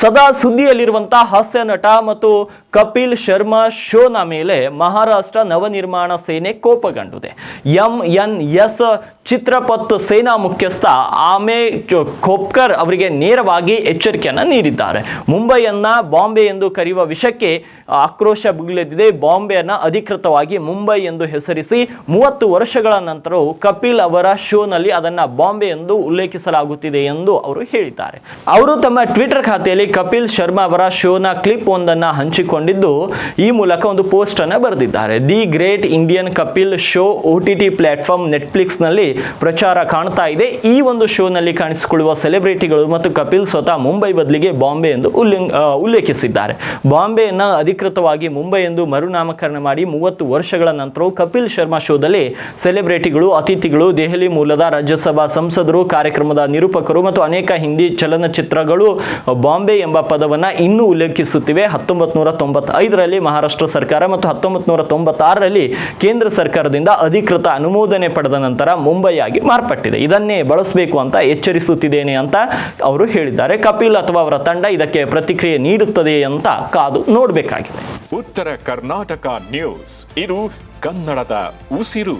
ಸದಾ ಸುದ್ದಿಯಲ್ಲಿರುವಂತಹ ಹಾಸ್ಯ ನಟ ಮತ್ತು ಕಪಿಲ್ ಶರ್ಮಾ ಶೋನ ಮೇಲೆ ಮಹಾರಾಷ್ಟ್ರ ನವನಿರ್ಮಾಣ ಸೇನೆ ಕೋಪಗೊಂಡಿದೆ. ಎಂಎನ್ಎಸ್ ಚಿತ್ರಪಟ್ ಸೇನಾ ಮುಖ್ಯಸ್ಥ ಆಮೆ ಖೋಪ್ಕರ್ ಅವರಿಗೆ ನೇರವಾಗಿ ಎಚ್ಚರಿಕೆಯನ್ನ ನೀಡಿದ್ದಾರೆ. ಮುಂಬೈಯನ್ನ ಬಾಂಬೆ ಎಂದು ಕರೆಯುವ ವಿಷಯಕ್ಕೆ ಆಕ್ರೋಶ ಭುಗಿಲೆದ್ದಿದೆ. ಬಾಂಬೆಯನ್ನ ಅಧಿಕೃತವಾಗಿ ಮುಂಬೈ ಎಂದು ಹೆಸರಿಸಿ 30 ವರ್ಷಗಳ ನಂತರವೂ ಕಪಿಲ್ ಅವರ ಶೋನಲ್ಲಿ ಅದನ್ನ ಬಾಂಬೆ ಎಂದು ಉಲ್ಲೇಖಿಸಲಾಗುತ್ತಿದೆ ಎಂದು ಅವರು ಹೇಳಿದ್ದಾರೆ. ಅವರು ತಮ್ಮ ಟ್ವಿಟರ್ ಖಾತೆಯಲ್ಲಿ ಕಪಿಲ್ ಶರ್ಮಾ ಅವರ ಶೋನ ಕ್ಲಿಪ್ ಒಂದನ್ನು ಹಂಚಿಕೊಂಡಿದ್ದು ಈ ಮೂಲಕ ಒಂದು ಪೋಸ್ಟ್ ಅನ್ನು ಬರೆದಿದ್ದಾರೆ. The great Indian Kapil show OTT platform Netflix ನಲ್ಲಿ ಪ್ರಚಾರ ಕಾಣ್ತಾ ಇದೆ. ಈ ಒಂದು ಶೋನಲ್ಲಿ ಕಾಣಿಸಿಕೊಳ್ಳುವ ಸೆಲೆಬ್ರಿಟಿಗಳು ಮತ್ತು ಕಪಿಲ್ ಸ್ವತಃ ಮುಂಬೈ ಬದಲಿಗೆ ಬಾಂಬೆ ಎಂದು ಉಲ್ಲೇಖಿಸಿದ್ದಾರೆ. ಬಾಂಬೆಯನ್ನ ಅಧಿಕೃತವಾಗಿ ಮುಂಬೈ ಎಂದು ಮರುನಾಮಕರಣ ಮಾಡಿ 30 ವರ್ಷಗಳ ನಂತರ ಕಪಿಲ್ ಶರ್ಮಾ ಶೋದಲ್ಲಿ ಸೆಲೆಬ್ರಿಟಿಗಳು, ಅತಿಥಿಗಳು, ದೆಹಲಿ ಮೂಲದ ರಾಜ್ಯಸಭಾ ಸಂಸದರು, ಕಾರ್ಯಕ್ರಮದ ನಿರೂಪಕರು ಮತ್ತು ಅನೇಕ ಹಿಂದಿ ಚಲನಚಿತ್ರಗಳು ಬಾಂಬೆ ಎಂಬ ಪದವನ್ನು ಇನ್ನೂ ಉಲ್ಲೇಖಿಸುತ್ತಿವೆ. 1995ರಲ್ಲಿ ಮಹಾರಾಷ್ಟ್ರ ಸರ್ಕಾರ ಮತ್ತು 1996ರಲ್ಲಿ ಕೇಂದ್ರ ಸರ್ಕಾರದಿಂದ ಅಧಿಕೃತ ಅನುಮೋದನೆ ಪಡೆದ ನಂತರ ಮುಂಬೈಯಾಗಿ ಮಾರ್ಪಟ್ಟಿದೆ. ಇದನ್ನೇ ಬಳಸಬೇಕು ಅಂತ ಎಚ್ಚರಿಸುತ್ತಿದ್ದೇನೆ ಅಂತ ಅವರು ಹೇಳಿದ್ದಾರೆ. ಕಪಿಲ್ ಅಥವಾ ಅವರ ತಂಡ ಇದಕ್ಕೆ ಪ್ರತಿಕ್ರಿಯೆ ನೀಡುತ್ತದೆ ಅಂತ ಕಾದು ನೋಡಬೇಕಾಗಿದೆ. ಉತ್ತರ ಕರ್ನಾಟಕ ನ್ಯೂಸ್, ಇದು ಕನ್ನಡದ ಉಸಿರು.